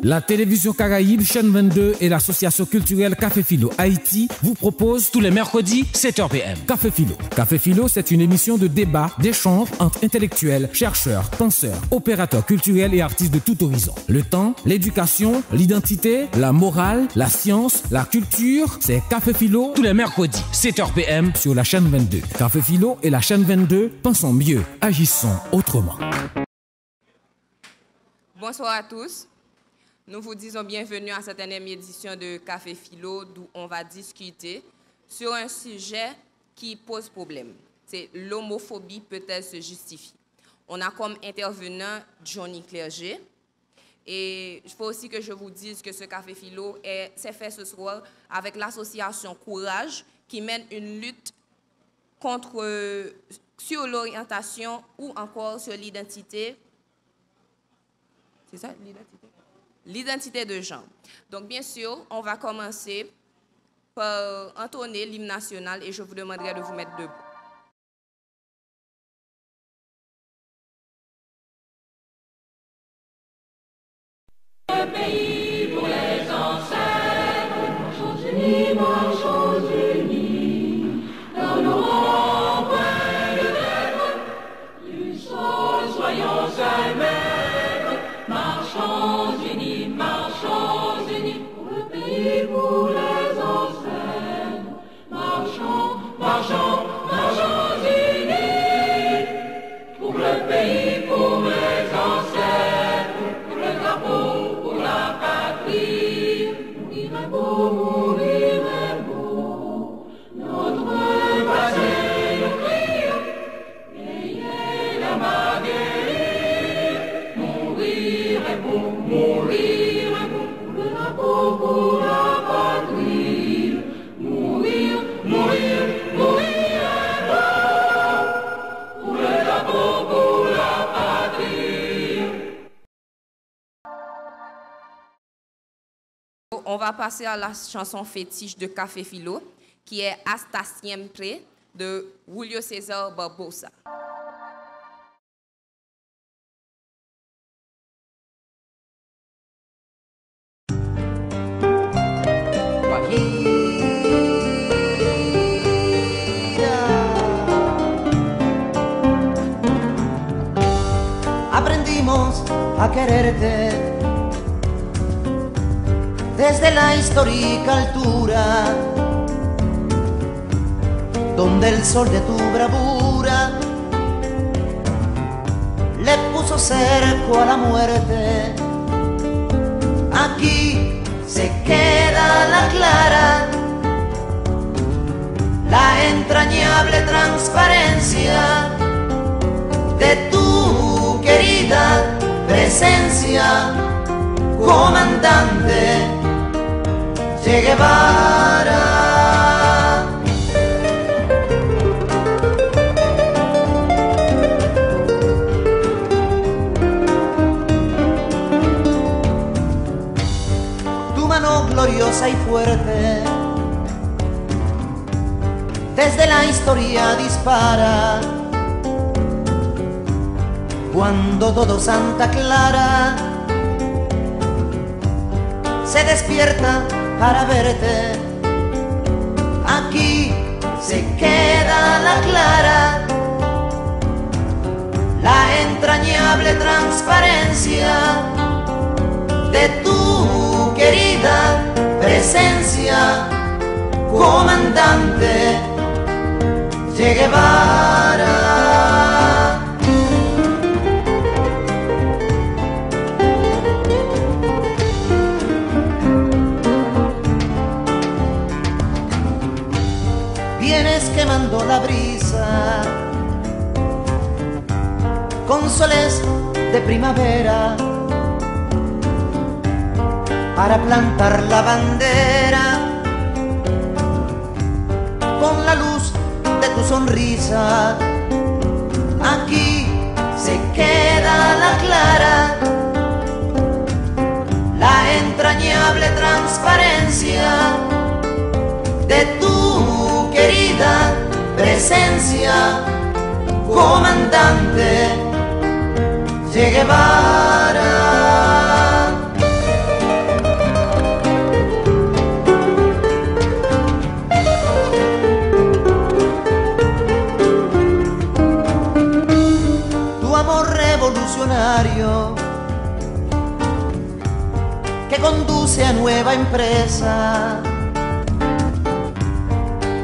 La télévision Caraïbe, chaîne 22 et l'association culturelle Café Philo Haïti vous proposent tous les mercredis 7h PM. Café Philo. Café Philo, c'est une émission de débat, d'échange entre intellectuels, chercheurs, penseurs, opérateurs culturels et artistes de tout horizon. Le temps, l'éducation, l'identité, la morale, la science, la culture, c'est Café Philo tous les mercredis 7h PM sur la chaîne 22. Café Philo et la chaîne 22, pensons mieux, agissons autrement. Bonsoir à tous. Nous vous disons bienvenue à cette énième édition de Café Philo, d'où on va discuter sur un sujet qui pose problème. C'est l'homophobie peut-elle se justifier? On a comme intervenant Johnny Clerget. Et il faut aussi que je vous dise que ce Café Philo s'est fait ce soir avec l'association Courage qui mène une lutte sur l'orientation ou encore sur l'identité. C'est ça, l'identité? L'identité de genre. Donc, bien sûr, on va commencer par entonner l'hymne national et je vous demanderai de vous mettre debout. Le pays pour les ancêtres, marchons unis, dans nos rangs, point de tête, du sol, soyons maîtres, marchons unis, pour le pays, pour les ancêtres, marchons unis, pour le pays, pour les ancêtres, pour le drapeau, pour la patrie, mourir est beau, notre passé nous crie, ayez la Marguerite, mourir est beau, pour le drapeau, pour la patrie, mourir est beau, pour le drapeau, pour la patrie. On va passer à la chanson fétiche de Café Philo, qui est Hasta Siempre de Julio César Barbosa. Aprendimos a quererte desde la histórica altura, donde el sol de tu bravura le puso cerco a la muerte. Aquí se queda la clara, la entrañable transparencia de tu querida presencia, comandante Che Guevara. Tu mano gloriosa y fuerte desde la historia dispara, cuando todo Santa Clara se despierta para verte. Aquí se queda la clara, la entrañable transparencia de tu querida presencia, comandante Che Guevara. Vienes quemando la brisa con soles de primavera para plantar la bandera con la luz de tu sonrisa. Aquí se queda la clara, la entrañable transparencia de tu querida presencia, comandante Che Guevara. que conduce a nueva empresa,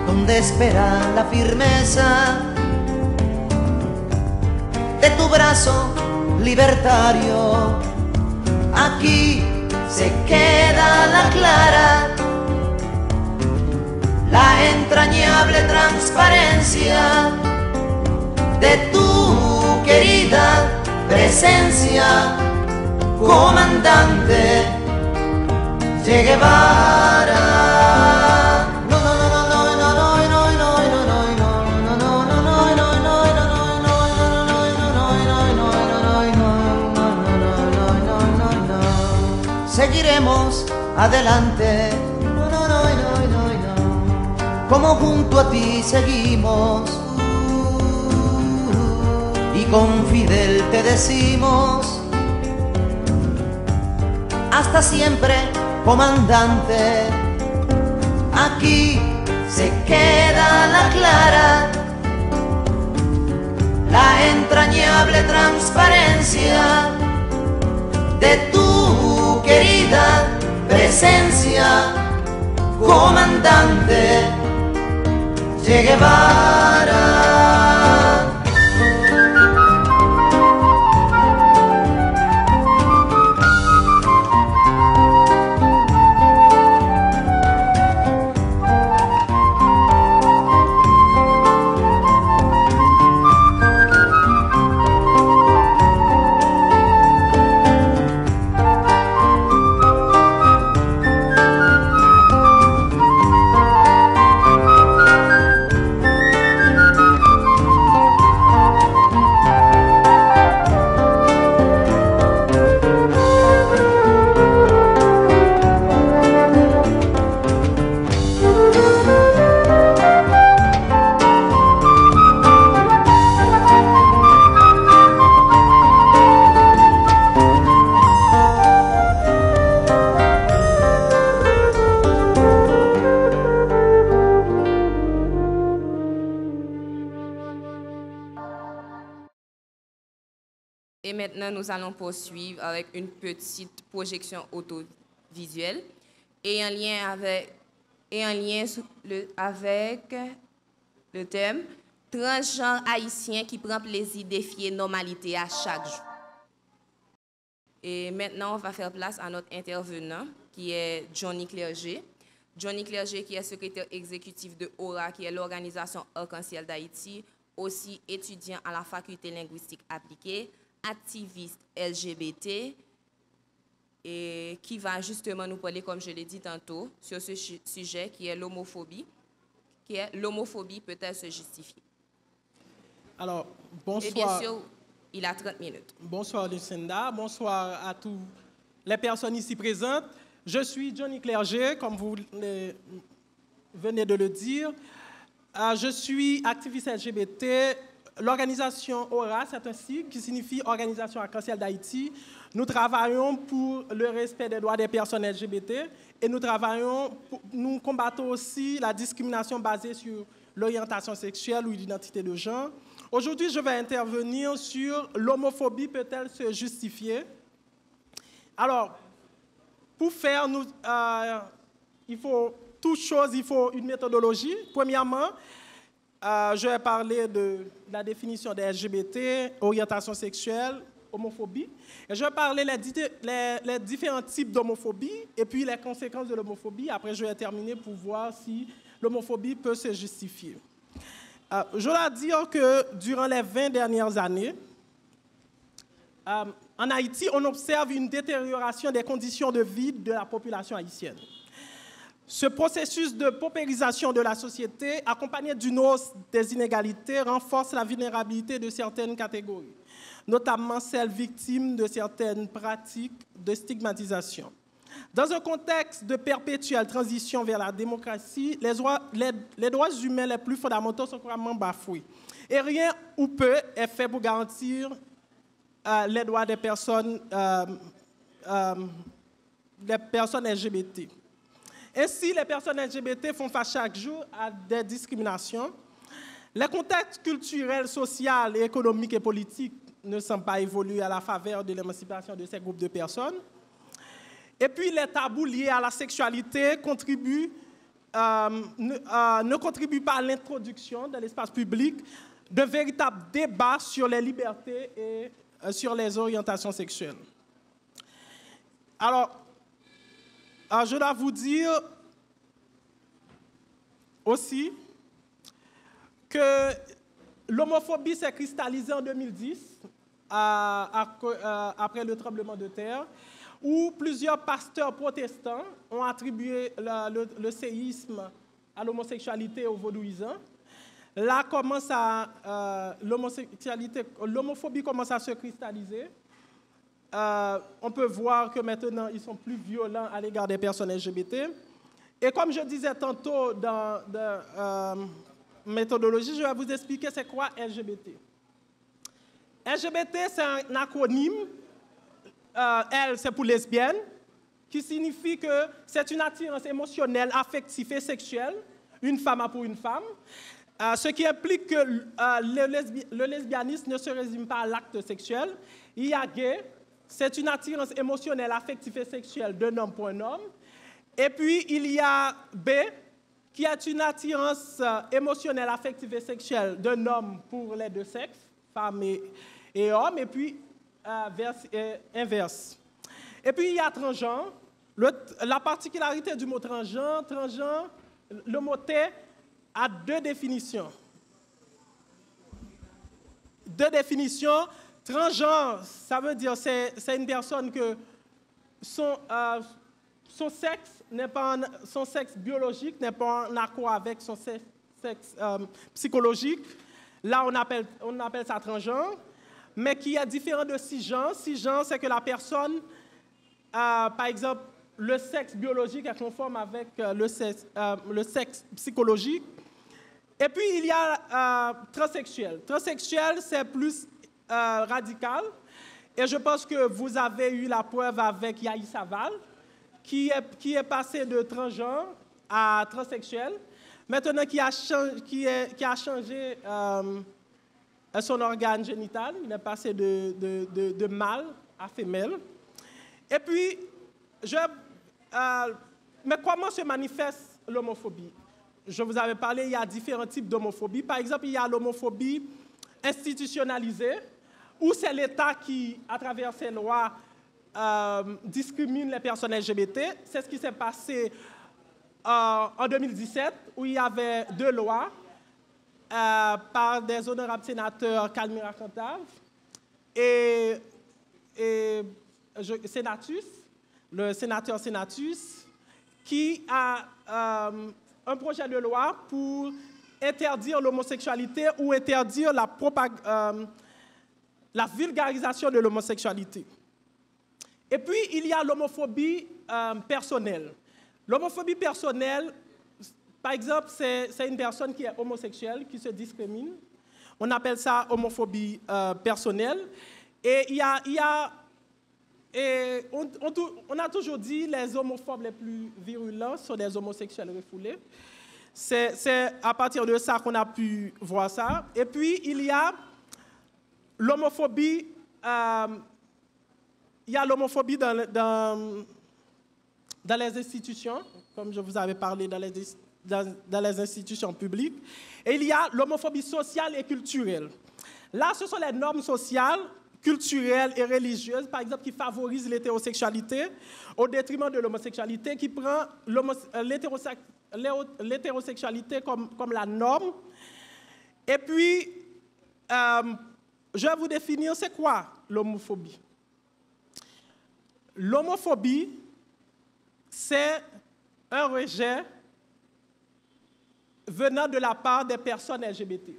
donde espera la firmeza de tu brazo libertario. Aquí se queda la clara, la entrañable transparencia de tu querida presencia, comandante Che Guevara. Seguiremos adelante, como junto a ti seguimos, y con Fidel te decimos, hasta siempre, comandante. Aquí se queda la clara, la entrañable transparencia de tu querida presencia, comandante Che Guevara. Et maintenant, nous allons poursuivre avec une petite projection autovisuelle et en lien avec le thème « Transgenre haïtien qui prend plaisir défier normalité à chaque jour ». Et maintenant, on va faire place à notre intervenant qui est Johnny Clerget. Johnny Clerget qui est secrétaire exécutif de ORA, qui est l'organisation Arc-en-Ciel d'Haïti, aussi étudiant à la faculté linguistique appliquée, activiste LGBT, et qui va justement nous parler, comme je l'ai dit tantôt, sur ce sujet qui est l'homophobie, peut-elle se justifier. Alors, bonsoir. Et bien sûr, il a 30 minutes. Bonsoir Lucinda, bonsoir à tous les personnes ici présentes. Je suis Johnny Clerget, comme vous venez de le dire. Je suis activiste LGBT. L'organisation ORA, c'est un sigle qui signifie Organisation Arc-en-Ciel d'Haïti. Nous travaillons pour le respect des droits des personnes LGBT et nous combattons aussi la discrimination basée sur l'orientation sexuelle ou l'identité de genre. Aujourd'hui, je vais intervenir sur l'homophobie peut-elle se justifier. Alors, pour faire, il faut une méthodologie. Premièrement, je vais parler de la définition des LGBT, orientation sexuelle, homophobie. Et je vais parler les différents types d'homophobie et puis les conséquences de l'homophobie. Après, je vais terminer pour voir si l'homophobie peut se justifier. Je dois dire que durant les 20 dernières années, en Haïti, on observe une détérioration des conditions de vie de la population haïtienne. Ce processus de paupérisation de la société, accompagné d'une hausse des inégalités, renforce la vulnérabilité de certaines catégories, notamment celles victimes de certaines pratiques de stigmatisation. Dans un contexte de perpétuelle transition vers la démocratie, les droits humains les plus fondamentaux sont couramment bafoués. Et rien ou peu est fait pour garantir les droits des personnes LGBT. Ainsi, les personnes LGBT font face chaque jour à des discriminations. Les contextes culturels, sociaux, économiques et politiques ne semblent pas évoluer à la faveur de l'émancipation de ces groupes de personnes. Et puis les tabous liés à la sexualité ne contribuent pas à l'introduction dans l'espace public de véritables débats sur les libertés et sur les orientations sexuelles. Alors, je dois vous dire aussi que l'homophobie s'est cristallisée en 2010, après le tremblement de terre, où plusieurs pasteurs protestants ont attribué le séisme à l'homosexualité et au vaudouisant. Là, l'homophobie commence à se cristalliser. On peut voir que maintenant, ils sont plus violents à l'égard des personnes LGBT. Et comme je disais tantôt dans méthodologie, je vais vous expliquer c'est quoi LGBT. LGBT, c'est un acronyme. L, c'est pour lesbienne, qui signifie que c'est une attirance émotionnelle, affective et sexuelle, une femme pour une femme, ce qui implique que le lesbianisme ne se résume pas à l'acte sexuel. Il y a gay, c'est une attirance émotionnelle, affective et sexuelle d'un homme pour un homme. Et puis, il y a B, qui est une attirance émotionnelle, affective et sexuelle d'un homme pour les deux sexes, femme et homme, et puis inverse. Et puis, il y a transgenre. La particularité du mot transgenre, le mot T a deux définitions. Transgenre, ça veut dire c'est une personne que son sexe biologique n'est pas en accord avec son sexe psychologique. Là, on appelle ça transgenre, mais qui est différent de cisgenre. Cisgenre, c'est que la personne, par exemple, le sexe biologique est conforme avec le sexe psychologique. Et puis, il y a transsexuel. Transsexuel, c'est plus radical. Et je pense que vous avez eu la preuve avec Yahi Saval, qui est passé de transgenre à transsexuel. Maintenant, qui a changé son organe génital. Il est passé de mâle à femelle. Et puis, mais comment se manifeste l'homophobie? Je vous avais parlé, il y a différents types d'homophobie. Par exemple, il y a l'homophobie institutionnalisée, où c'est l'État qui, à travers ses lois, discrimine les personnes LGBT. C'est ce qui s'est passé en 2017, où il y avait deux lois par des honorables sénateurs Kalmira Cantave et Senatus, le sénateur Senatus, qui a un projet de loi pour interdire l'homosexualité ou interdire la vulgarisation de l'homosexualité. Et puis, il y a l'homophobie personnelle. L'homophobie personnelle, par exemple, c'est une personne qui est homosexuelle, qui se discrimine. On appelle ça homophobie personnelle. Et on a toujours dit que les homophobes les plus virulents sont des homosexuels refoulés. C'est à partir de ça qu'on a pu voir ça. Et puis, il y a l'homophobie dans les institutions, comme je vous avais parlé, dans les institutions publiques. Et il y a l'homophobie sociale et culturelle. Là, ce sont les normes sociales, culturelles et religieuses, par exemple, qui favorisent l'hétérosexualité au détriment de l'homosexualité, qui prend l'hétérosexualité comme la norme. Et puis, je vais vous définir c'est quoi l'homophobie. L'homophobie, c'est un rejet venant de la part des personnes LGBT.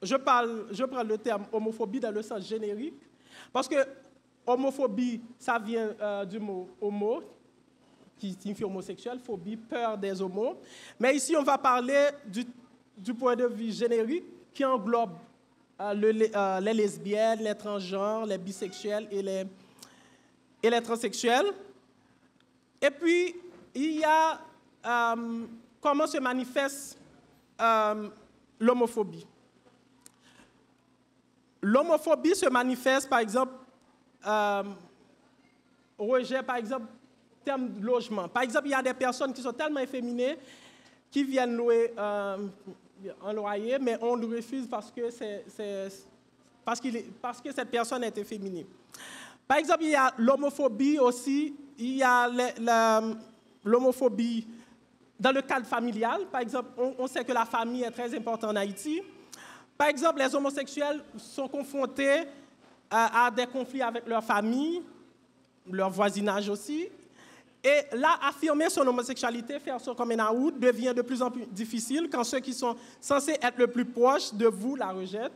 Je prends le terme homophobie dans le sens générique, parce que homophobie, ça vient du mot homo, qui signifie homosexuel, phobie, peur des homos. Mais ici, on va parler du point de vue générique qui englobe les lesbiennes, les transgenres, les bisexuels et les transsexuels. Et puis, il y a comment se manifeste l'homophobie. L'homophobie se manifeste, par exemple, rejet, par exemple, termes de logement. Par exemple, il y a des personnes qui sont tellement efféminées qui viennent louer un loyer, mais on le refuse parce que, parce que cette personne est efféminée. Par exemple, il y a l'homophobie aussi. Il y a l'homophobie dans le cadre familial. Par exemple, on sait que la famille est très importante en Haïti. Par exemple, les homosexuels sont confrontés à des conflits avec leur famille, leur voisinage aussi. Et là, affirmer son homosexualité, faire son coming out, devient de plus en plus difficile quand ceux qui sont censés être le plus proches de vous la rejettent.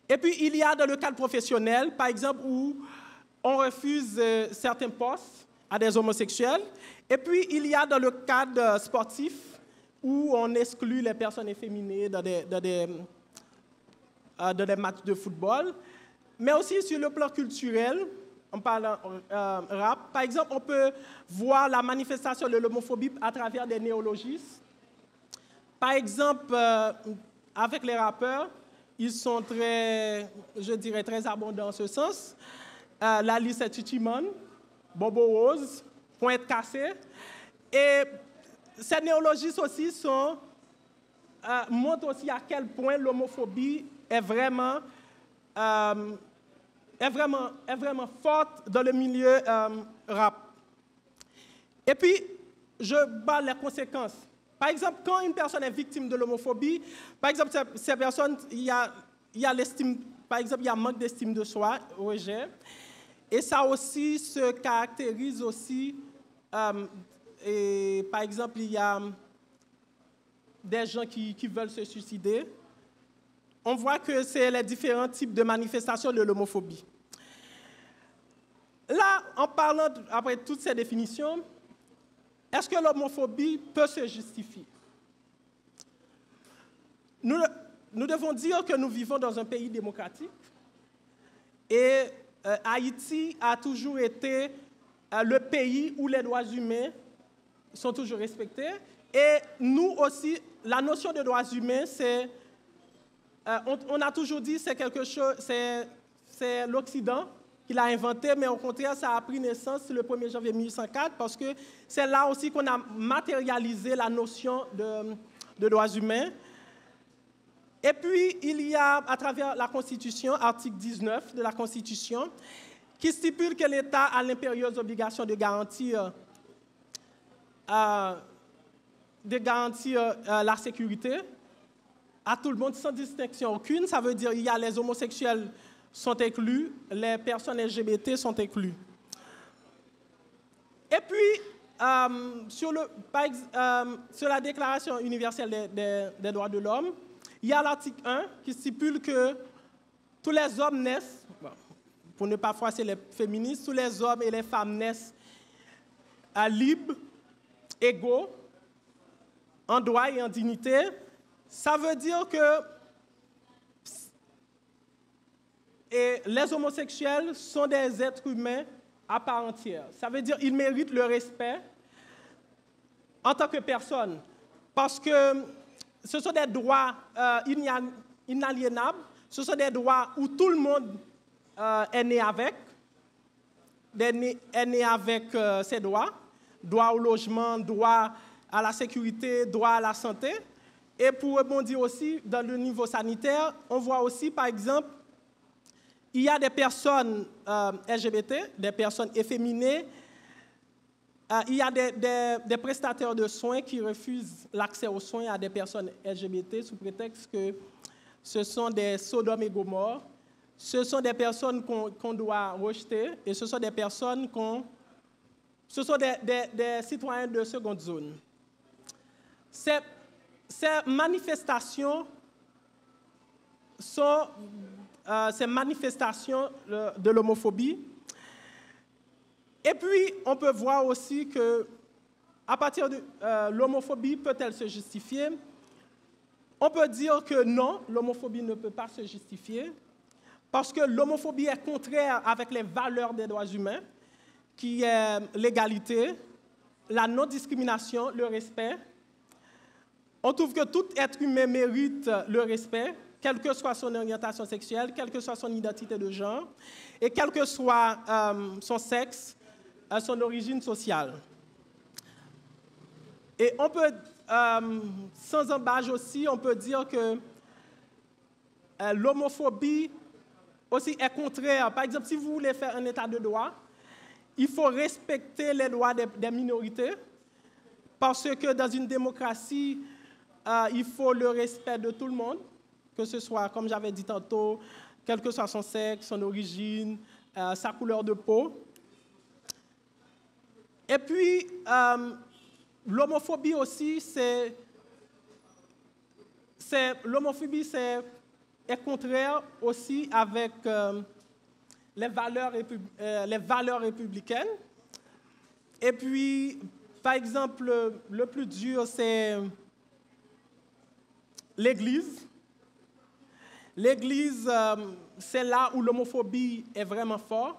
Et puis, il y a dans le cadre professionnel, par exemple, où on refuse certains postes à des homosexuels. Et puis, il y a dans le cadre sportif, où on exclut les personnes efféminées dans des matchs de football. Mais aussi sur le plan culturel, on parle rap. Par exemple, on peut voir la manifestation de l'homophobie à travers des néologismes. Par exemple, avec les rappeurs, ils sont très, je dirais, très abondants en ce sens. La liste est Chichiman, Bobo Rose, Pointe Cassée. Et ces néologismes aussi montrent aussi à quel point l'homophobie est vraiment forte dans le milieu rap. Et puis, je parle des conséquences. Par exemple, quand une personne est victime de l'homophobie, par exemple, ces personnes, il y a l'estime, par exemple, il y a un manque d'estime de soi, rejet. Et ça aussi se caractérise aussi, et, par exemple, il y a des gens qui veulent se suicider. On voit que c'est les différents types de manifestations de l'homophobie. Là, en parlant, après toutes ces définitions, est-ce que l'homophobie peut se justifier? Nous devons dire que nous vivons dans un pays démocratique et Haïti a toujours été le pays où les droits humains sont toujours respectés. Et nous aussi, la notion de droits humains, c'est... on a toujours dit que c'est quelque chose, c'est l'Occident qui l'a inventé, mais au contraire, ça a pris naissance le 1er janvier 1804 parce que c'est là aussi qu'on a matérialisé la notion de droits humains. Et puis, il y a, à travers la Constitution, article 19 de la Constitution, qui stipule que l'État a l'impérieuse obligation de garantir la sécurité à tout le monde sans distinction aucune. Ça veut dire qu'il y a les homosexuels sont inclus, les personnes LGBT sont inclus. Et puis, sur la Déclaration universelle des droits de l'homme, il y a l'article 1 qui stipule que tous les hommes naissent, pour ne pas froisser les féministes, tous les hommes et les femmes naissent libres, égaux, en droit et en dignité. Ça veut dire que les homosexuels sont des êtres humains à part entière. Ça veut dire qu'ils méritent le respect en tant que personne. Parce que ce sont des droits inaliénables, ce sont des droits où tout le monde est né avec, ses droits, droit au logement, droit à la sécurité, droit à la santé. Et pour rebondir aussi dans le niveau sanitaire, on voit aussi, par exemple, il y a des personnes LGBT, des personnes efféminées, il y a des prestataires de soins qui refusent l'accès aux soins à des personnes LGBT sous prétexte que ce sont des Sodome et Gomorre, ce sont des personnes qu'on doit rejeter et ce sont des personnes ce sont des citoyens de seconde zone. Ces manifestations sont de l'homophobie. Et puis, on peut voir aussi que, à partir de l'homophobie, peut-elle se justifier? On peut dire que non, l'homophobie ne peut pas se justifier, parce que l'homophobie est contraire avec les valeurs des droits humains, qui est l'égalité, la non-discrimination, le respect. On trouve que tout être humain mérite le respect, quelle que soit son orientation sexuelle, quelle que soit son identité de genre, et quel que soit son sexe, son origine sociale. Et on peut, sans embâche aussi, on peut dire que l'homophobie aussi est contraire. Par exemple, si vous voulez faire un état de droit, il faut respecter les droits des minorités, parce que dans une démocratie, il faut le respect de tout le monde, que ce soit, comme j'avais dit tantôt, quel que soit son sexe, son origine, sa couleur de peau. Et puis, l'homophobie aussi, l'homophobie est contraire aussi avec les valeurs républicaines. Et puis, par exemple, le plus dur, c'est l'Église. L'Église, c'est là où l'homophobie est vraiment forte.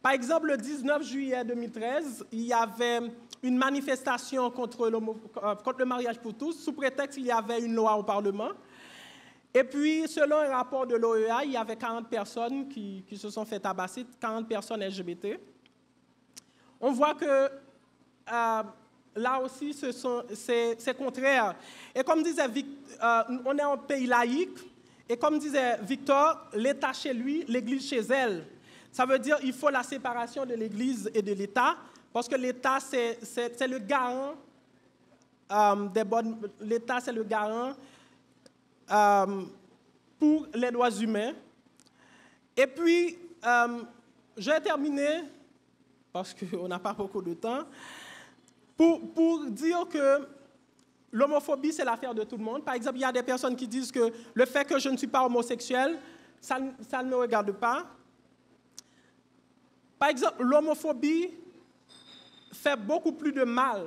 Par exemple, le 19 juillet 2013, il y avait une manifestation contre le mariage pour tous, sous prétexte qu'il y avait une loi au Parlement. Et puis, selon un rapport de l'OEA, il y avait 40 personnes qui se sont fait tabasser, 40 personnes LGBT. On voit que là aussi, c'est contraire. Et comme disait on est un pays laïque, et comme disait Victor, l'État chez lui, l'Église chez elle. Ça veut dire qu'il faut la séparation de l'Église et de l'État, parce que l'État, c'est le garant des bonnes... L'État, c'est le garant pour les droits humains. Et puis, je vais terminer, parce qu'on n'a pas beaucoup de temps, pour dire que l'homophobie, c'est l'affaire de tout le monde. Par exemple, il y a des personnes qui disent que le fait que je ne suis pas homosexuel, ça ne me regarde pas. Par exemple, l'homophobie fait beaucoup plus de mal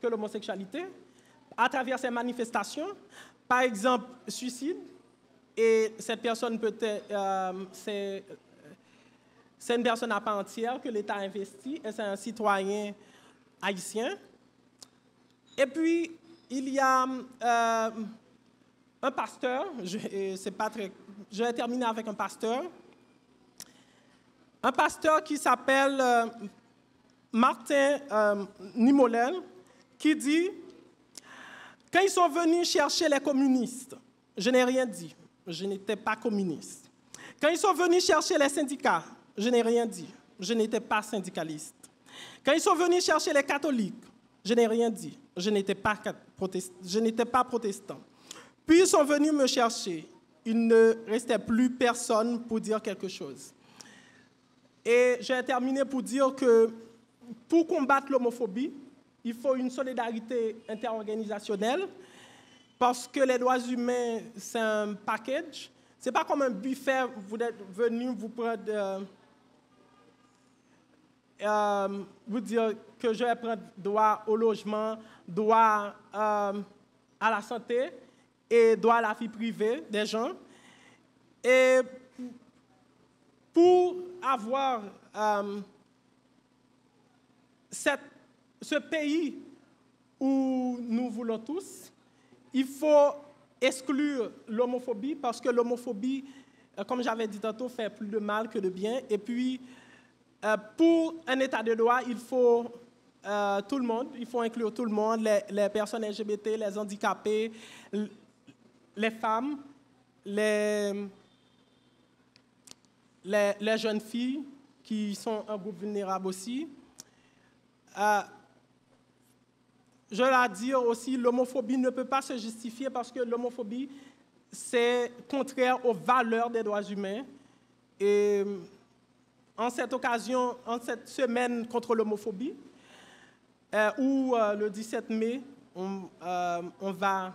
que l'homosexualité à travers ces manifestations. Par exemple, suicide. Et cette personne peut-être, c'est une personne à part entière que l'État a investi, et c'est un citoyen haïtien. Et puis, il y a un pasteur, je vais terminer avec un pasteur qui s'appelle Martin Niemöller, qui dit « Quand ils sont venus chercher les communistes, je n'ai rien dit, je n'étais pas communiste. Quand ils sont venus chercher les syndicats, je n'ai rien dit, je n'étais pas syndicaliste. Quand ils sont venus chercher les catholiques, je n'ai rien dit, je n'étais pas protestant. Puis ils sont venus me chercher, il ne restait plus personne pour dire quelque chose. » Et je vais terminer pour dire que pour combattre l'homophobie, il faut une solidarité interorganisationnelle, parce que les droits humains, c'est un package. Ce n'est pas comme un buffet, vous êtes venu vous prendre, vous dire que je vais prendre droit au logement, droit à la santé et droit à la vie privée des gens. Et pour avoir ce pays où nous voulons tous, il faut exclure l'homophobie, parce que l'homophobie, comme j'avais dit tantôt, fait plus de mal que de bien. Et puis, pour un état de droit, il faut tout le monde, il faut inclure tout le monde, les personnes LGBT, les handicapés, les femmes, les jeunes filles qui sont un groupe vulnérable aussi. Je dois dire aussi, l'homophobie ne peut pas se justifier, parce que l'homophobie, c'est contraire aux valeurs des droits humains. Et en cette occasion, en cette semaine contre l'homophobie, où le 17 mai, on va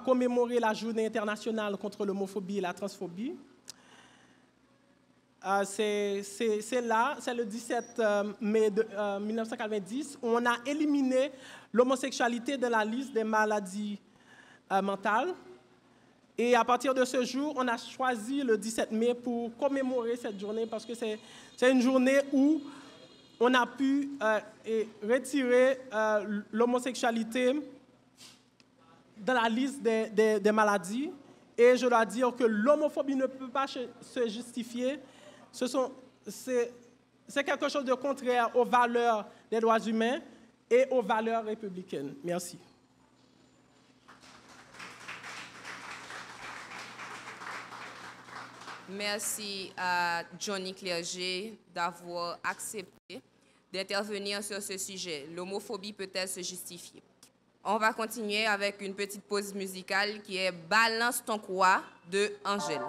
commémorer la journée internationale contre l'homophobie et la transphobie. C'est le 17 mai 1990 où on a éliminé l'homosexualité de la liste des maladies mentales. Et à partir de ce jour, on a choisi le 17 mai pour commémorer cette journée, parce que c'est une journée où on a pu retirer l'homosexualité de la liste des maladies. Et je dois dire que l'homophobie ne peut pas se justifier. c'est quelque chose de contraire aux valeurs des droits humains et aux valeurs républicaines. Merci. Merci à Johnny Clerget d'avoir accepté d'intervenir sur ce sujet. L'homophobie peut-elle se justifier? On va continuer avec une petite pause musicale qui est Balance ton quoi de Angèle.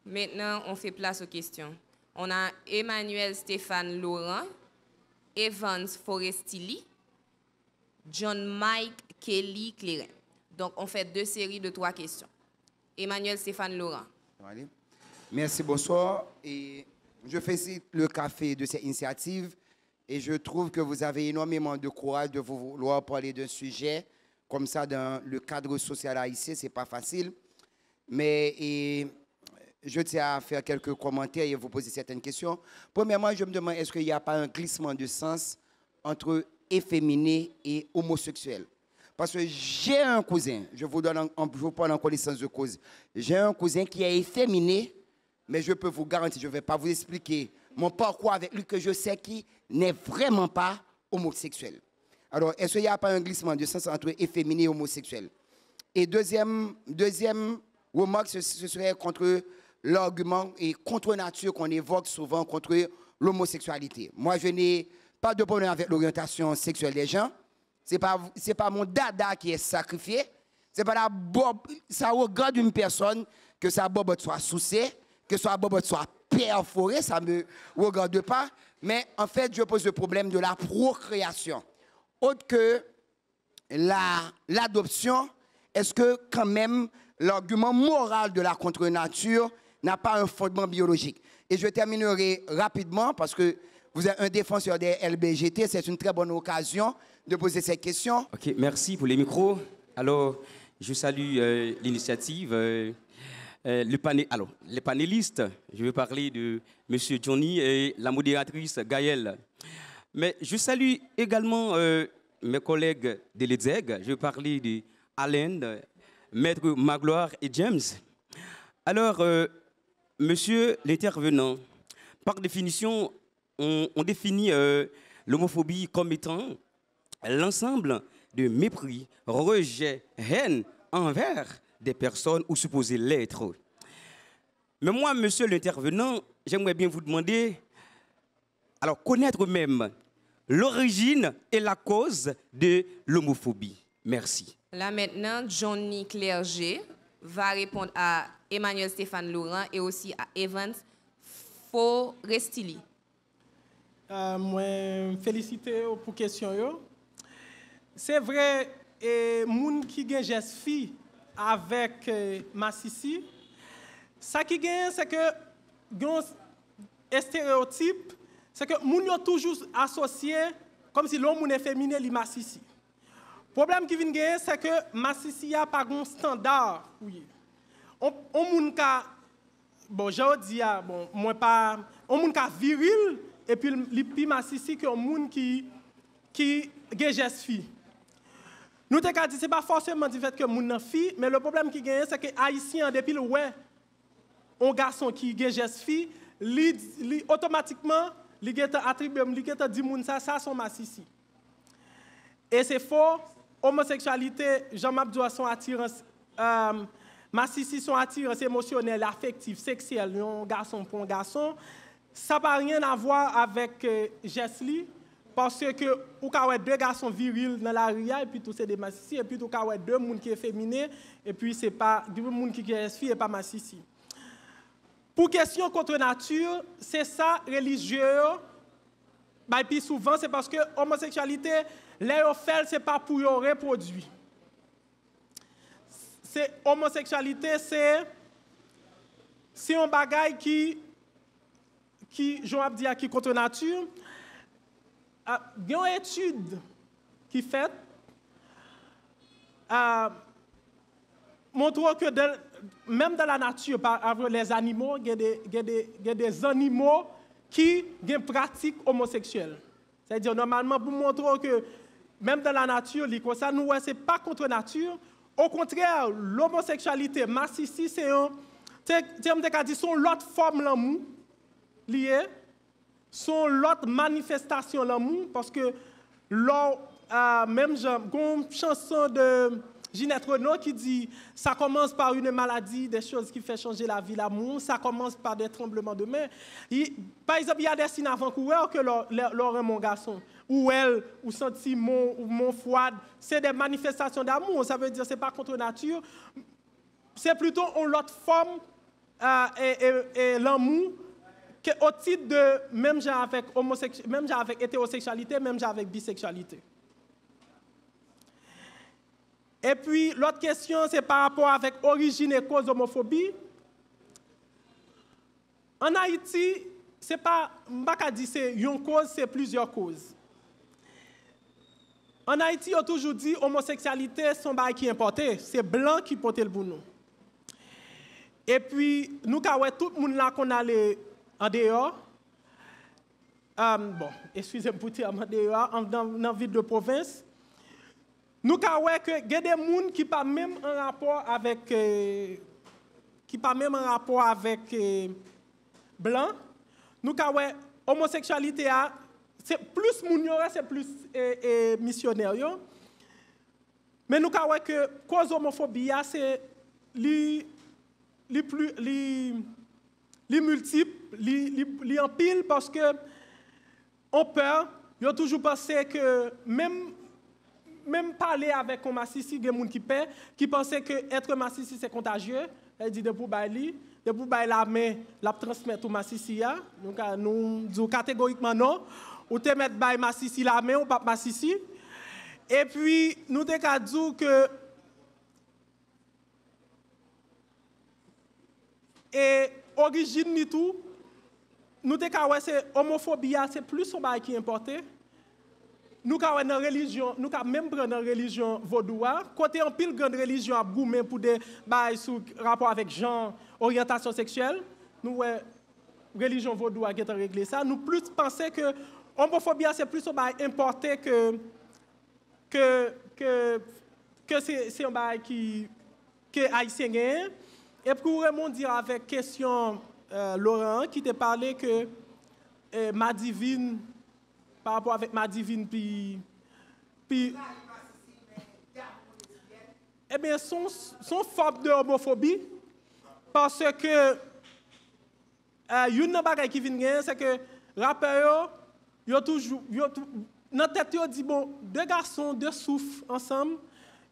Maintenant, on fait place aux questions. On a Emmanuel Stéphane Laurent, Evans Forestili, John Mike Kelly Clérin. Donc, on fait 2 séries de 3 questions. Emmanuel Stéphane Laurent. Merci, bonsoir. Et je félicite le café de cette initiative et je trouve que vous avez énormément de courage de vouloir parler d'un sujet comme ça dans le cadre social haïtien. Ce n'est pas facile. Mais je tiens à faire quelques commentaires et vous poser certaines questions. Premièrement, je me demande, est-ce qu'il n'y a pas un glissement de sens entre efféminé et homosexuel? Parce que j'ai un cousin, je vous parle en connaissance de cause, j'ai un cousin qui est efféminé, mais je peux vous garantir, je ne vais pas vous expliquer mon parcours avec lui, que je sais qu'il n'est vraiment pas homosexuel. Alors, est-ce qu'il n'y a pas un glissement de sens entre efféminé et homosexuel? Et deuxième remarque, ce serait contre l'argument et contre nature qu'on évoque souvent contre l'homosexualité. Moi, je n'ai pas de problème avec l'orientation sexuelle des gens. Ce n'est pas mon dada qui est sacrifié. C'est pas la bob. Ça regarde une personne que sa bobotte soit soucée, que sa bobotte soit perforée, ça ne me regarde pas. Mais en fait, je pose le problème de la procréation. Autre que l'adoption, est-ce que quand même l'argument moral de la contre-nature n'a pas un fondement biologique? Et je terminerai rapidement parce que vous êtes un défenseur des LBGT, c'est une très bonne occasion de poser cette question. Ok, merci pour les micros. Alors, je salue l'initiative. Les panélistes, je vais parler de M. Johnny et la modératrice Gaëlle. Mais je salue également mes collègues de l'EDZEG. Je vais parler d'Alain, Maître Magloire et James. Alors, monsieur l'intervenant, par définition, on définit l'homophobie comme étant l'ensemble de mépris, rejet, haine envers des personnes ou supposées l'être. Mais moi, monsieur l'intervenant, j'aimerais bien vous demander, alors connaître même l'origine et la cause de l'homophobie. Merci. Là maintenant, Johnny Clerget va répondre à Emmanuel Stéphane Laurent et aussi à Evans Forestili. Moi, féliciter pour la question. C'est vrai, les gens qui ont des filles avec Massissi, ça qui gagne, c'est que un stéréotype, c'est que les gens sont toujours associés comme si l'homme est féminin, il Massissi. Le problème qui vient gagner, c'est que Massissi n'a pas de standard. Oui. Bon, j'ai dit, bon, moi pas, on est viril, et puis le Massissi, qui est un monde qui a des filles. Nous te dit, ce n'est pas forcément du fait que moun nan fille, mais le problème qui gagne, c'est que les Haïtiens, depuis le ouais, un garçon qui a des filles, automatiquement, il a attribué, il a dit moun ça son Massissi. Et c'est faux, homosexualité, Jean-Mabdoua son attirance, Massissi son attirance émotionnelle, affective, sexuelle, un garçon pour un garçon, ça n'a rien à voir avec Jesli. Parce que vous avez 2 garçons virils dans la ria, et puis tout c'est des massissi, et puis vous avez 2 personnes qui sont féminines, et puis c'est pas 2 personnes qui sont filles et pas massissi. Pour question contre nature, c'est ça religieux. Et puis souvent, c'est parce que l'homosexualité, c'est pas pour reproduire. L'homosexualité, c'est un bagage qui Jean dit qui contre nature. Il y a une étude qui est faite montrant que même dans la nature, avec les animaux, il y a des animaux qui ont une pratique homosexuelle. C'est-à-dire, normalement, pour montrer que même dans la nature, ça nous c'est pas contre nature. Au contraire, l'homosexualité, Massissi, c'est l'autre forme l'amour. liées sont l'autre manifestation de l'amour, parce que même une chanson de Ginette Renaud qui dit « ça commence par une maladie, des choses qui font changer la vie, l'amour, ça commence par des tremblements de main ». Par exemple, il y a des signes avant-coureurs que l'aurait mon garçon, ou elle, ou senti mon froide, c'est des manifestations d'amour, ça veut dire que ce n'est pas contre nature, c'est plutôt une autre forme et l'amour au titre de même genre avec hétérosexualité, même genre avec bisexualité. Et puis, l'autre question, c'est par rapport avec origine et cause d'homophobie. En Haïti, c'est pas, je dire c'est une cause, c'est plusieurs causes. En Haïti, on a toujours dit que l'homosexualité, c'est un bail qui est importé. C'est blanc qui porte le bout. Et puis, nous, quand tout le monde là qu'on allait en dehors, bon, excusez-moi pour dire en dehors, dans la ville de province, nous avons que il y a des gens qui pas même en rapport avec blanc. Nous avons homosexualité c'est plus mouniola, c'est plus missionnaire. Mais nous avons que cause homophobie c'est les multiples, les en pile parce que on peur, ils ont toujours pensé que même parler avec un massissi, il y a des gens qui pensaient que être massissi c'est contagieux. Elle dit depuis la main, la transmettre au massissi. Donc nous disons catégoriquement non. Ou te mettre by massissi la main ou pas massissi. Et puis nous te ka dire que et origine ni tout, nous te ka ouais c'est homophobie c'est plus un bail qui est importé. Nous avons une religion, nous avons même une religion vaudoua. Côté en pile grande religion à gourmet pour des bails sous rapport avec genre, orientation sexuelle. Nous religion vaudoua qui a réglé ça. Nous plus pensons que homophobie c'est plus un bail importé que c'est un bail que haïtien gagne. Et pour vraiment dire avec question Laurent qui t'a parlé que ma divine par rapport avec ma divine puis eh bien sont formes de homophobie parce que une bagaille qui vient gagner c'est que rappeur yo toujours dans tête yo dit bon deux garçons deux souffles ensemble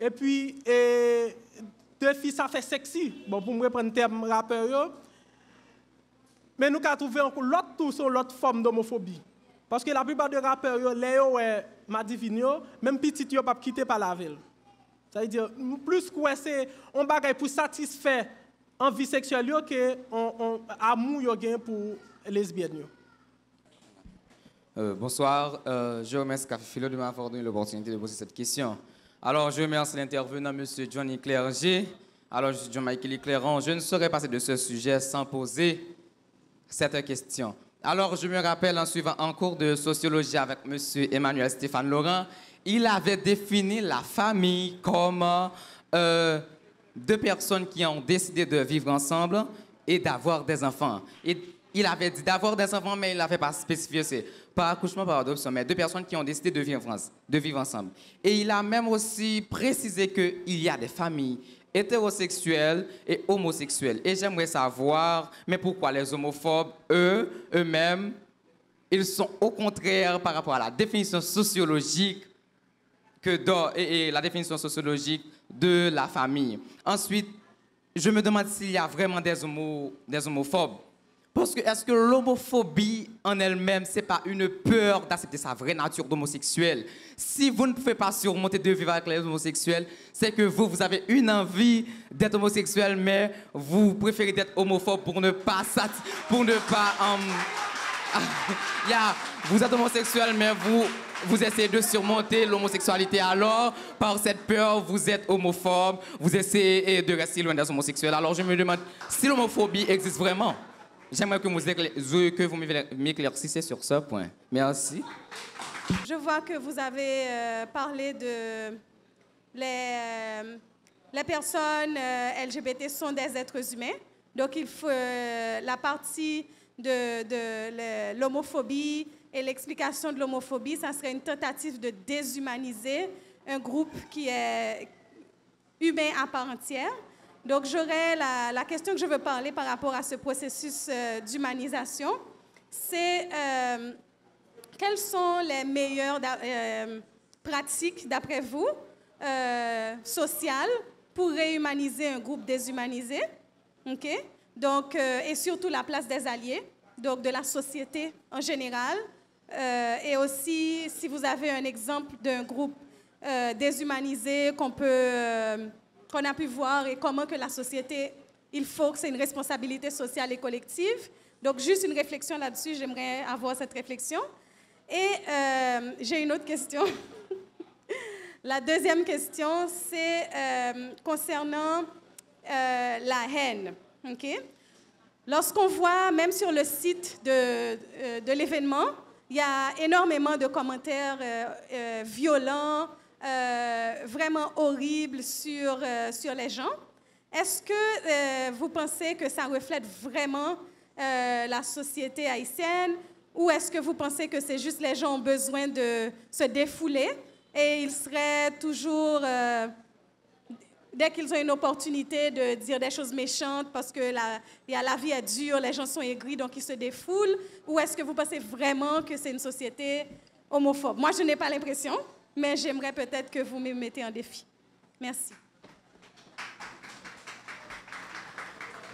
et puis deux filles ça fait sexy bon pour me reprendre terme rappeur yo mais nous avons trouvé encore l'autre forme d'homophobie. Parce que la plupart des rappeurs, ma divine, même petit, ils ne pas quitter par la ville. Ça veut dire, plus que c'est un bagage pour satisfaire envie sexuelle que amour pour lesbiennes. Bonsoir, je remercie Café Philo de m'avoir donné l'opportunité de poser cette question. Alors, je remercie l'intervenant, M. Johnny Clerget. Alors, je suis John-Michael Cléron. Je ne saurais passer de ce sujet sans poser cette question. Alors, je me rappelle en suivant un cours de sociologie avec M. Emmanuel Stéphane Laurent, il avait défini la famille comme deux personnes qui ont décidé de vivre ensemble et d'avoir des enfants. Et il avait dit d'avoir des enfants, mais il n'avait pas spécifié, c'est pas accouchement, par adoption, mais deux personnes qui ont décidé de vivre ensemble. Et il a même aussi précisé qu'il y a des familles hétérosexuels et homosexuels. Et j'aimerais savoir, mais pourquoi les homophobes, eux-mêmes, ils sont au contraire par rapport à la définition sociologique et la définition sociologique de la famille. Ensuite, je me demande s'il y a vraiment des homophobes. Parce que est-ce que l'homophobie en elle-même, ce n'est pas une peur d'accepter sa vraie nature d'homosexuel? Si vous ne pouvez pas surmonter de vivre avec les homosexuels, c'est que vous avez une envie d'être homosexuel, mais vous préférez être homophobe pour ne pas... Vous êtes homosexuel, mais vous essayez de surmonter l'homosexualité. Alors, par cette peur, vous êtes homophobe, vous essayez de rester loin des homosexuels. Alors, je me demande si l'homophobie existe vraiment. J'aimerais que vous m'éclaircissiez sur ce point. Merci. Je vois que vous avez parlé de les personnes LGBT sont des êtres humains. Donc, il faut la partie de l'homophobie et l'explication de l'homophobie, ça serait une tentative de déshumaniser un groupe qui est humain à part entière. Donc, j'aurais la question que je veux parler par rapport à ce processus d'humanisation, c'est quelles sont les meilleures pratiques, d'après vous, sociales pour réhumaniser un groupe déshumanisé, okay? Donc, et surtout la place des alliés, donc de la société en général, et aussi si vous avez un exemple d'un groupe déshumanisé qu'on a pu voir et comment que la société, il faut que c'est une responsabilité sociale et collective. Donc, juste une réflexion là-dessus, j'aimerais avoir cette réflexion. Et j'ai une autre question. La deuxième question, c'est concernant la haine. Okay? Lorsqu'on voit, même sur le site de l'événement, il y a énormément de commentaires violents, vraiment horribles sur les gens. Est-ce que vous pensez que ça reflète vraiment la société haïtienne, ou est-ce que vous pensez que c'est juste les gens ont besoin de se défouler et ils seraient toujours, dès qu'ils ont une opportunité de dire des choses méchantes parce que la vie est dure, les gens sont aigris, donc ils se défoulent, ou est-ce que vous pensez vraiment que c'est une société homophobe? Moi, je n'ai pas l'impression, mais j'aimerais peut-être que vous me mettez en défi. Merci.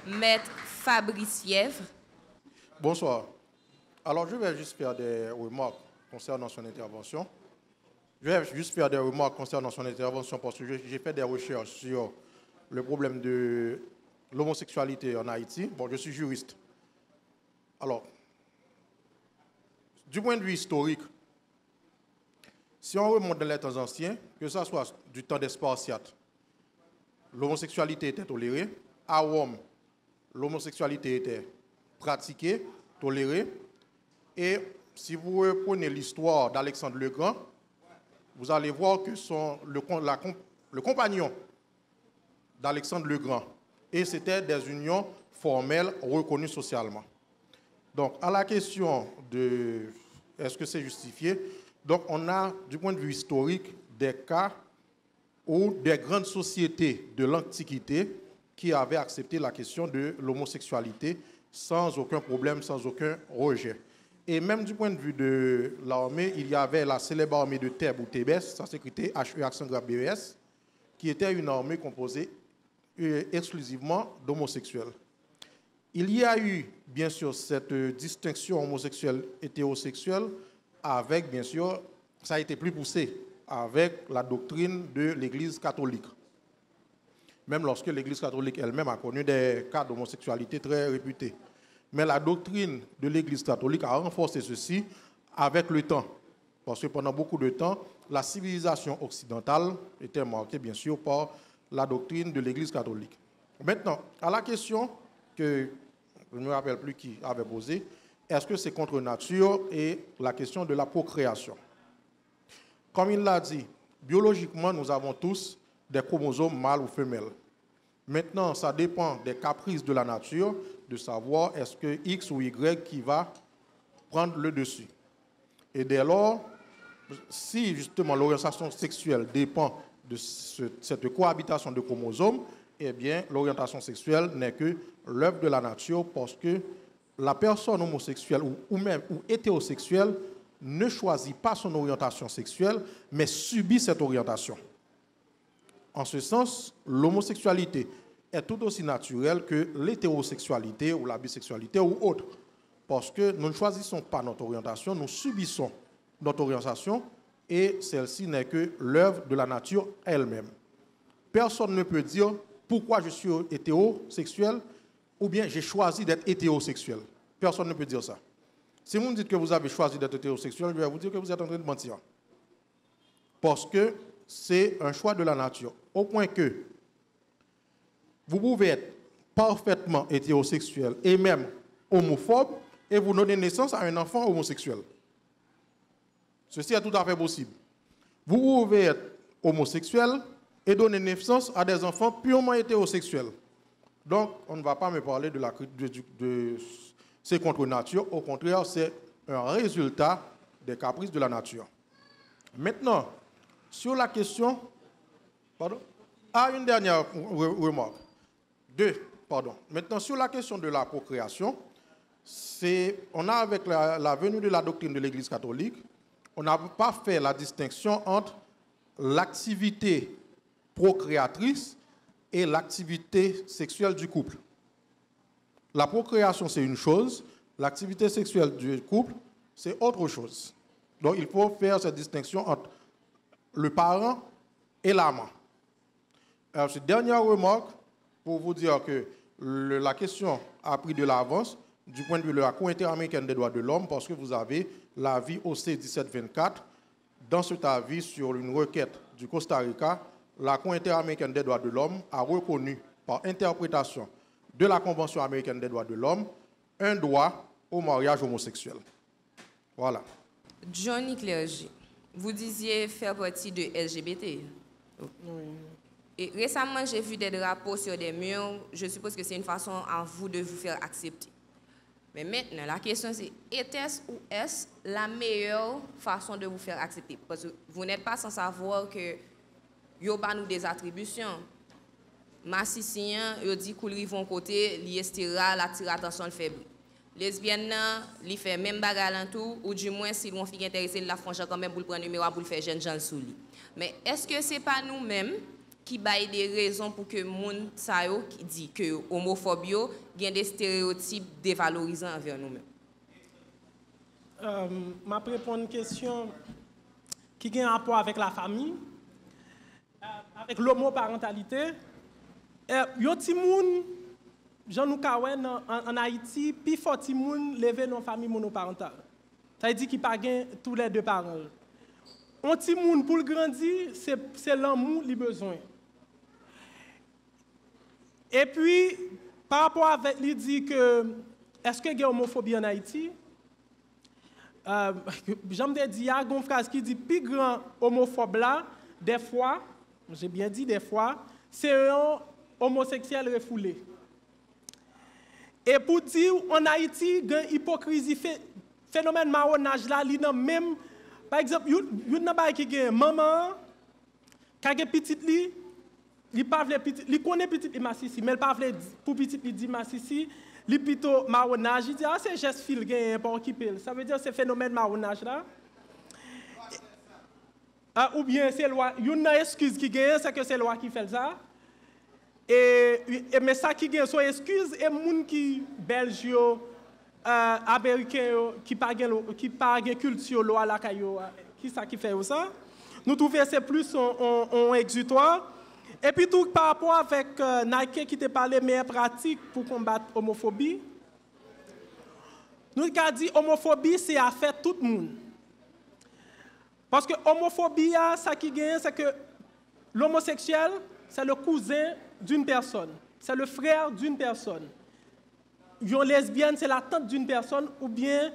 Maître Fabrice Yèvre. Bonsoir. Alors, je vais juste faire des remarques concernant son intervention. Je vais juste faire des remarques concernant son intervention parce que j'ai fait des recherches sur le problème de l'homosexualité en Haïti. Bon, je suis juriste. Alors, du point de vue historique, si on remonte dans les temps anciens, que ce soit du temps des Spartiates, l'homosexualité était tolérée. À Rome, l'homosexualité était pratiquée, tolérée. Et si vous reprenez l'histoire d'Alexandre le Grand, vous allez voir que le compagnon d'Alexandre le Grand, et c'était des unions formelles reconnues socialement. Donc, à la question de est-ce que c'est justifié, donc on a, du point de vue historique, des cas où des grandes sociétés de l'Antiquité qui avaient accepté la question de l'homosexualité sans aucun problème, sans aucun rejet. Et même du point de vue de l'armée, il y avait la célèbre armée de Thèbes ou Thébès, ça s'écrivait H-E-B-E-S, qui était une armée composée exclusivement d'homosexuels. Il y a eu, bien sûr, cette distinction homosexuelle-hétérosexuelle avec, bien sûr, ça a été plus poussé avec la doctrine de l'Église catholique. Même lorsque l'Église catholique elle-même a connu des cas d'homosexualité très réputés. Mais la doctrine de l'Église catholique a renforcé ceci avec le temps. Parce que pendant beaucoup de temps, la civilisation occidentale était marquée, bien sûr, par la doctrine de l'Église catholique. Maintenant, à la question que je ne me rappelle plus qui avait posée, est-ce que c'est contre nature, et la question de la procréation. Comme il l'a dit, biologiquement, nous avons tous des chromosomes mâles ou femelles. Maintenant, ça dépend des caprices de la nature, de savoir est-ce que X ou Y qui va prendre le dessus. Et dès lors, si justement l'orientation sexuelle dépend de cette cohabitation de chromosomes, eh bien, l'orientation sexuelle n'est que l'œuvre de la nature, parce que la personne homosexuelle ou hétérosexuelle ne choisit pas son orientation sexuelle, mais subit cette orientation. En ce sens, l'homosexualité est tout aussi naturelle que l'hétérosexualité ou la bisexualité ou autre. Parce que nous ne choisissons pas notre orientation, nous subissons notre orientation, et celle-ci n'est que l'œuvre de la nature elle-même. Personne ne peut dire pourquoi je suis hétérosexuel ou bien j'ai choisi d'être hétérosexuel. Personne ne peut dire ça. Si vous me dites que vous avez choisi d'être hétérosexuel, je vais vous dire que vous êtes en train de mentir. Parce que c'est un choix de la nature. Au point que vous pouvez être parfaitement hétérosexuel et même homophobe et vous donnez naissance à un enfant homosexuel. Ceci est tout à fait possible. Vous pouvez être homosexuel et donner naissance à des enfants purement hétérosexuels. Donc, on ne va pas me parler de c'est contre nature. Au contraire, c'est un résultat des caprices de la nature. Maintenant, sur la question... Pardon? Ah, une dernière remarque. Maintenant, sur la question de la procréation, on a avec la venue de la doctrine de l'Église catholique, on n'a pas fait la distinction entre l'activité procréatrice et l'activité sexuelle du couple. La procréation, c'est une chose, l'activité sexuelle du couple, c'est autre chose. Donc, il faut faire cette distinction entre le parent et l'amant. Alors, cette dernière remarque, pour vous dire que la question a pris de l'avance du point de vue de la Cour interaméricaine des droits de l'homme, parce que vous avez l'avis OC 1724. Dans cet avis sur une requête du Costa Rica, la Cour interaméricaine des droits de l'homme a reconnu, par interprétation de la Convention américaine des droits de l'homme, un droit au mariage homosexuel. Voilà. Johnny Clergy, vous disiez faire partie de LGBT. Oui. Et récemment, j'ai vu des drapeaux sur des murs. Je suppose que c'est une façon à vous de vous faire accepter. Mais maintenant, la question c'est, était-ce ou est-ce la meilleure façon de vous faire accepter? Parce que vous n'êtes pas sans savoir que yo ba nous des attributions. Massicien, yo dit qu'on vont côté, li estira, la tire attention le faible. Lesbienne, li fait même bagarre en tout, ou du moins si l'on fait intéressé la franchir quand même pour le prendre numéro pour le faire jeune Jean sous lui. Mais est-ce que c'est pas nous-mêmes qui baillent des raisons pour que moun sa yo qui dit que homophobie gagne des stéréotypes dévalorisants envers nous-mêmes? Ma répondre une question qui a un rapport avec la famille, avec l'homoparentalité. Yo ti moun Jean nous en Haïti, puis faut ti moun lever dans famille monoparentale. Ça veut dire qu'il pas gain tous les deux parents. On ti moun pour grandir, c'est l'amour li besoin. Et puis par rapport avec lui dit que est-ce qu'il y a homophobie en Haïti? J'aime dire il y a une phrase qui dit plus grand homophobe là, des fois, j'ai bien dit des fois, c'est un homosexuel refoulé. Et pour dire en Haïti, il y a une hypocrisie, phénomène marronnage là, il y a même, par exemple, il y a qui a maman, qui a petite li, il parle petit, il connaît petit massissi, mais il parle pour petit il dit massissi, il plutôt marronnage, il dit ah c'est geste fil gain pour occuper. Ça veut dire c'est phénomène marronnage là. Ou bien c'est loi, une excuse qui gagne, c'est que c'est loi qui fait ça. Mais ça qui gagne son excuse et moun qui belge américain qui pas culture loi la caillou qui ça qui fait ça. Nous trouvons c'est plus on exutoire. Et puis tout par rapport avec Nike qui te parlait meilleures pratiques pour combattre l'homophobie. Nous avons dit homophobie c'est affaire tout le monde. Parce que l'homophobie, ça qui gagne, c'est que l'homosexuel, c'est le cousin d'une personne, c'est le frère d'une personne. Une lesbienne, c'est la tante d'une personne, ou bien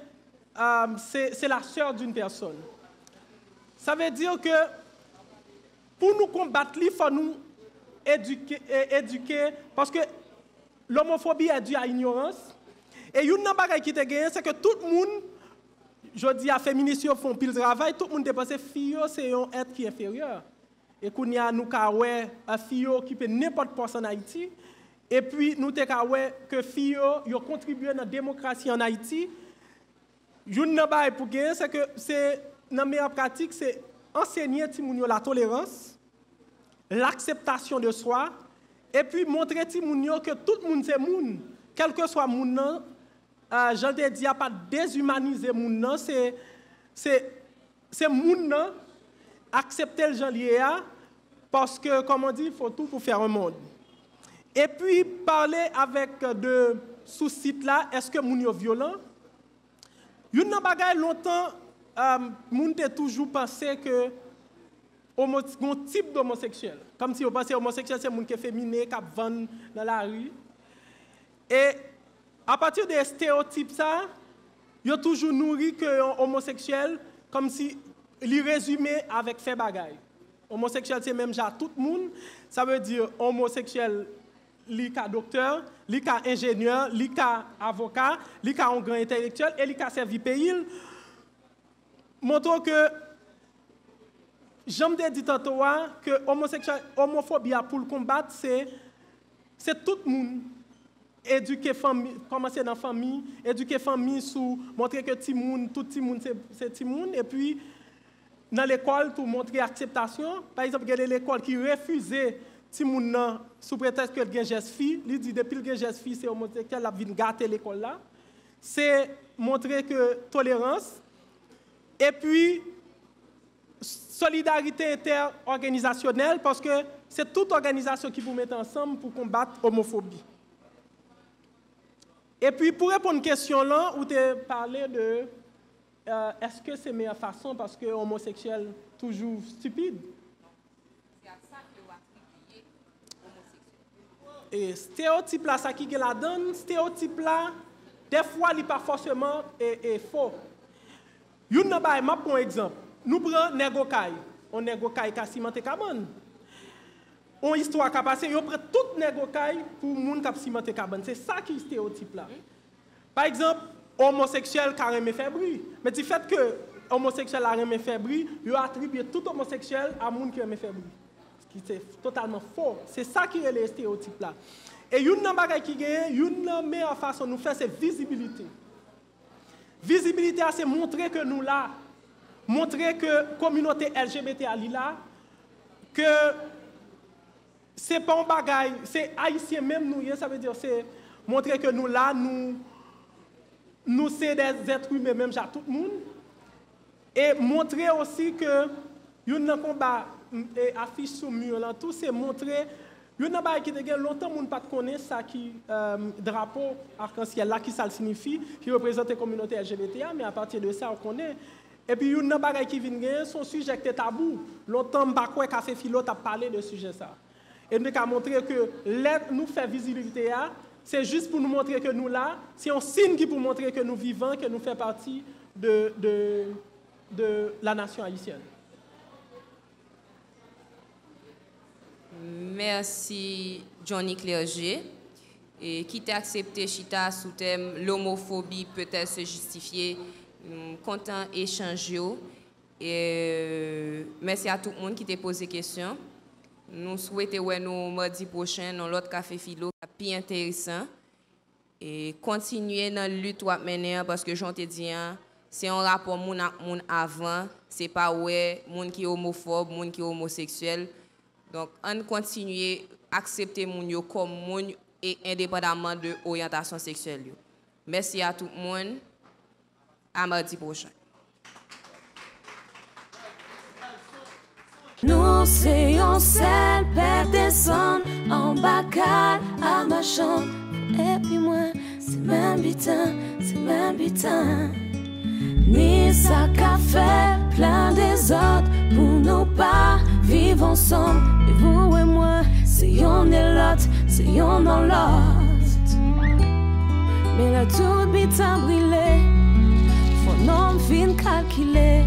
c'est la sœur d'une personne. Ça veut dire que pour nous combattre, il faut nous éduquer, parce que l'homophobie est due à l'ignorance. Et une chose qui te gagne, c'est que tout le monde, je dis à féministes font pile travail, tout le monde pense que fille c'est un être qui est inférieur. Et qu'on y a nous kawé un fille qui peut n'importe quoi en Haïti. Et puis nous te kawé que fille yo contribué à la démocratie en Haïti. Une chose pour gagner, c'est que c'est dans meilleure pratique, c'est enseigner timounio la tolérance, l'acceptation de soi, et puis montrer timounio que tout le monde c'est moun, quel que soit moun. J'en ai dit, il n'y a pas déshumaniser moun, c'est moun, accepter le gens lié, parce que, comme on dit, il faut tout pour faire un monde. Et puis, parler avec de sous-sites là, est-ce que moun est violent? Il y a longtemps, moun a toujours pensé que un type d'homosexuel, comme si on pensait homosexuel, c'est moun qui est féminin, qui vend dans la rue. Et à partir des stéréotypes, ça, il y a toujours nourri qu'un homosexuel, comme si il résumait avec fait bagaille. Homosexuel, c'est même déjà tout le monde. Ça veut dire homosexuel, li ka docteur, li ka ingénieur, li ka avocat, li ka un grand intellectuel et li ka servi pays. Montre que j'aime dit tantôt que homophobie pour le combattre c'est tout le monde. Éduquer famille, commencer dans la famille, éduquer famille sous montrer que tout le monde c'est tout le monde et puis dans l'école pour montrer acceptation. Par exemple, il y a l'école qui refusait tout le monde sous prétexte que le geste fille, il dit depuis le geste fille c'est homosexuel, la vient gâter l'école là. C'est montrer que tolérance et puis solidarité interorganisationnelle parce que c'est toute organisation qui vous met ensemble pour combattre l'homophobie. Et puis, pour répondre à une question là, où tu as parlé de est-ce que c'est la meilleure façon parce que homosexuel toujours stupide? C'est à ça que vous attribuez homosexuel. Et stéréotype là, ça qui est la donne, stéréotype là, des fois, il n'est pas forcément faux. Je vais prendre un exemple. Nous prenons Negokay. On Negokay qui a cimenté cabane. On histoire qui a passé, on prend tout Negokay pour les gens qui ont cimenté cabane. C'est ça qui est stéréotype là. Par exemple, homosexuel qui a remis fait bruit. Mais du fait que homosexuel a remis fait bruit, il a attribué tout homosexuel à gens qui a remis fait bruit. Ce qui est totalement faux. C'est ça qui est le stéréotype là. Et une meilleure façon de nous faire, c'est visibilité. Visibilité, c'est montrer que nous là, montrer que la communauté LGBT est là, que ce n'est pas un bagage, c'est haïtien même nous, ça veut dire c'est montrer que nous là, nous sommes des êtres humains, même à tout le monde. Et montrer aussi que nous avons combat affiche sur le mur, là, tout c'est montrer. Il y a des gens qui ont longtemps ne pas connaître ça qui drapeau arc-en-ciel là qui ça signifie, qui représente la communauté LGBT, mais à partir de ça on connaît. Et puis il y a des gens qui viennent son sujet qui est tabou. Longtemps pas quoi café philo t'a parlé de sujet ça. Et nous avons montré que l'aide nous fait visibilité c'est juste pour nous montrer que nous là, c'est un signe qui pour montrer que nous vivons, que nous faisons partie de la nation haïtienne. Merci Johnny Clerget qui t'a accepté Chita sous thème l'homophobie peut-elle se justifier. Content échanger et merci à tout le monde qui t'a posé question. Nous souhaitons nous mardi prochain dans l'autre café philo plus intéressant et continuer dans la lutte à mener parce que j'en te dis c'est un rapport moun ak moun avant, c'est pas ouais moun qui est homophobe, moun qui est homosexuel. Donc, on continue à accepter moun yo comme moun et indépendamment de l'orientation sexuelle. Merci à tout le monde. À mardi prochain. Nous c'est seul père descendre en bacal à ma chambre. Et puis moi, c'est même butin. Ni ça qu'a fait plein des autres pour nous pas vivre ensemble. Et vous et moi, c'est yon et l'autre, c'est yon dans l'autre. Mais là tout bit a brûlé, faut non fin calculer.